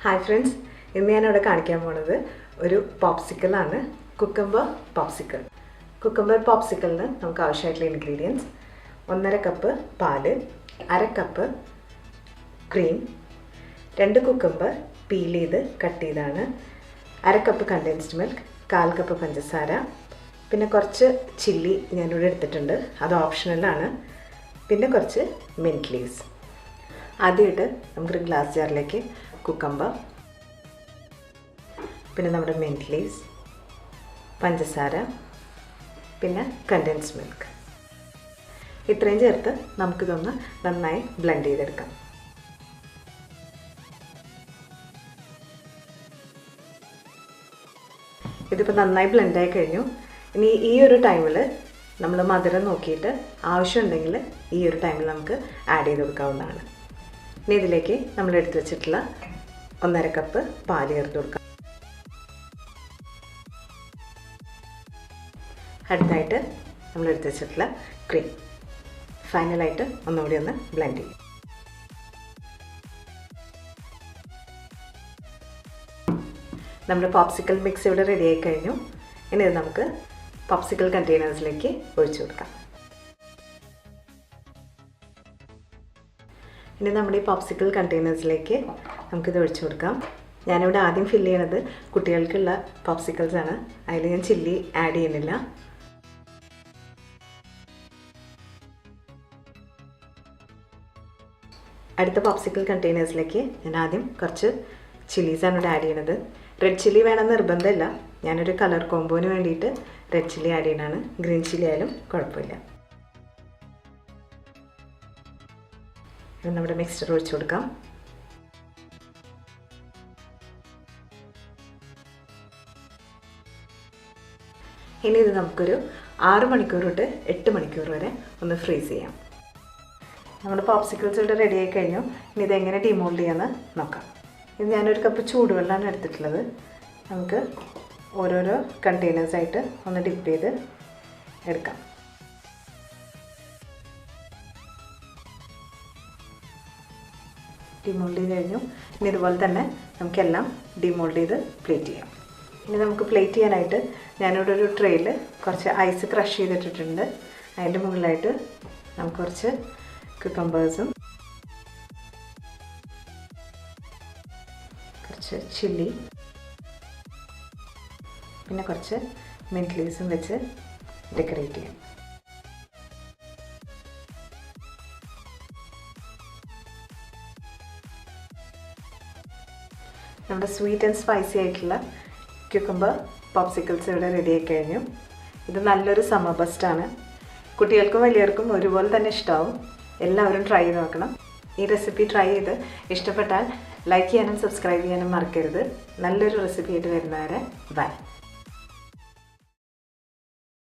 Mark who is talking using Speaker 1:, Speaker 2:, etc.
Speaker 1: Hi friends, ഇന്ന് ഞാൻ ഇവിടെ കാണിക്കാൻ പോകുന്നത് ഒരു പോപ്സിക്കിൾ ആണ്, കുക്കമ്പർ പോപ്സിക്കിൾ. കുക്കമ്പർ പോപ്സിക്കിളിന് നമുക്ക് ആവശ്യമായിട്ടുള്ള ഇൻഗ്രീഡിയൻസ് 1.5 കപ്പ് പാല്, 1/2 കപ്പ് ക്രീം, 2 കുക്കമ്പർ പീൽ ചെയ്ത് കട്ട് ചെയ്താണ്, 1/2 കപ്പ് കണ്ടൻസ്ഡ് മിൽക്ക്, 1/4 കപ്പ് പഞ്ചസാര, പിന്നെ കുറച്ച് ചില്ലി ഞാനിവിടെ എടുത്തിട്ടുണ്ട്, അത് ഓപ്ഷണലാണ്, പിന്നെ കുറച്ച് മിൻറ്റ് ലീവ്സ്. ആദ്യമായിട്ട് നമുക്കൊരു ഗ്ലാസ് ജാറിലേക്ക് കുക്കമ്പർ, പിന്നെ നമ്മുടെ മിൻറ്റ് ലീവ്സ്, പഞ്ചസാര, പിന്നെ കണ്ടൻസ്ഡ് മിൽക്ക്, ഇത്രയും ചേർത്ത് നമുക്കിതൊന്ന് നന്നായി ബ്ലെൻഡ് ചെയ്തെടുക്കാം. ഇതിപ്പോൾ നന്നായി ബ്ലെൻഡായി കഴിഞ്ഞു. ഇനി ഈ ഒരു ടൈമിൽ നമ്മൾ മധുരം നോക്കിയിട്ട് ആവശ്യമുണ്ടെങ്കിൽ ഈ ഒരു ടൈമിൽ നമുക്ക് ആഡ് ചെയ്ത് കൊടുക്കാവുന്നതാണ്. ഇനി ഇതിലേക്ക് നമ്മൾ എടുത്ത് വെച്ചിട്ടുള്ള 1.5 കപ്പ് പാല് ചേർത്ത് കൊടുക്കാം. അടുത്തായിട്ട് നമ്മൾ എടുത്ത് വെച്ചിട്ടുള്ള ക്രീം, ഫൈനലായിട്ട് ഒന്നുകൂടി ഒന്ന് ബ്ലെൻഡ് ചെയ്യും. നമ്മുടെ പോപ്സിക്കിൾ മിക്സ് ഇവിടെ റെഡി ആയി കഴിഞ്ഞു. ഇനി ഇത് നമുക്ക് പോപ്സിക്കിൾ കണ്ടെയ്നേഴ്സിലേക്ക് ഒഴിച്ചു കൊടുക്കാം. ഇനി നമ്മുടെ ഈ പോപ്സിക്കിൾ കണ്ടെയ്നേഴ്സിലേക്ക് നമുക്കിത് ഒഴിച്ചു കൊടുക്കാം. ഞാനിവിടെ ആദ്യം ഫില്ല് ചെയ്യണത് കുട്ടികൾക്കുള്ള പോപ്സിക്കിൾസാണ്. അതിൽ ഞാൻ ചില്ലി ആഡ് ചെയ്യുന്നില്ല. അടുത്ത പോപ്സിക്കിൾ കണ്ടെയ്നേഴ്സിലേക്ക് ഞാൻ ആദ്യം കുറച്ച് ചില്ലീസാണ് ഇവിടെ ആഡ് ചെയ്യണത്. റെഡ് ചില്ലി വേണമെന്ന് നിർബന്ധമില്ല, ഞാനൊരു കളർ കോമ്പോന് വേണ്ടിയിട്ട് റെഡ് ചില്ലി ആഡ് ചെയ്യണതാണ്. ഗ്രീൻ ചില്ലി ആയാലും കുഴപ്പമില്ല. നമ്മുടെ മിക്സ്ചർ ഒഴിച്ചു കൊടുക്കാം. ഇനി ഇത് നമുക്കൊരു 6 മണിക്കൂർ തൊട്ട് 8 മണിക്കൂർ വരെ ഒന്ന് ഫ്രീസ് ചെയ്യാം. നമ്മുടെ പോപ്സിക്കിൾസ് ഇവിടെ റെഡി ആയി കഴിഞ്ഞു. ഇനി ഇതെങ്ങനെ ഡിമോൾഡ് ചെയ്യാമെന്ന് നോക്കാം. ഇത് ഞാനൊരു കപ്പ് ചൂടുവെള്ളമാണ് എടുത്തിട്ടുള്ളത്. നമുക്ക് ഓരോരോ കണ്ടെയ്നേഴ്സായിട്ട് ഒന്ന് ഡിപ്പ് ചെയ്ത് എടുക്കാം. ഡിമോൾഡ് ചെയ്ത് കഴിഞ്ഞു. ഇനി ഇതുപോലെ തന്നെ നമുക്കെല്ലാം ഡിമോൾഡ് ചെയ്ത് പ്ലേറ്റ് ചെയ്യാം. ഇനി നമുക്ക് പ്ലേറ്റ് ചെയ്യാനായിട്ട് ഞാനിവിടെ ഒരു ട്രേയിൽ കുറച്ച് ഐസ് ക്രഷ് ചെയ്തിട്ടിട്ടുണ്ട്. അതിൻ്റെ മുകളിലായിട്ട് നമുക്ക് കുറച്ച് കുക്കമ്പേഴ്സും കുറച്ച് ചില്ലി പിന്നെ കുറച്ച് മിൻറ്റ് ലീവ്സും വെച്ച് ഡെക്കറേറ്റ് ചെയ്യാം. നമ്മുടെ സ്വീറ്റ് ആൻഡ് സ്പൈസി ആയിട്ടുള്ള ക്യൂക്കമ്പർ പോപ്സിക്കിൾസ് ഇവിടെ റെഡി ആയി കഴിഞ്ഞു. ഇത് നല്ലൊരു സമ്മർ ബസ്റ്റാണ്. കുട്ടികൾക്കും വലിയവർക്കും ഒരുപോലെ തന്നെ ഇഷ്ടമാവും. എല്ലാവരും ട്രൈ ചെയ്ത് നോക്കണം. ഈ റെസിപ്പി ട്രൈ ചെയ്ത് ഇഷ്ടപ്പെട്ടാൽ ലൈക്ക് ചെയ്യാനും സബ്സ്ക്രൈബ് ചെയ്യാനും മറക്കരുത്. നല്ലൊരു റെസിപ്പി ആയിട്ട് വരുന്നവരെ ബൈ.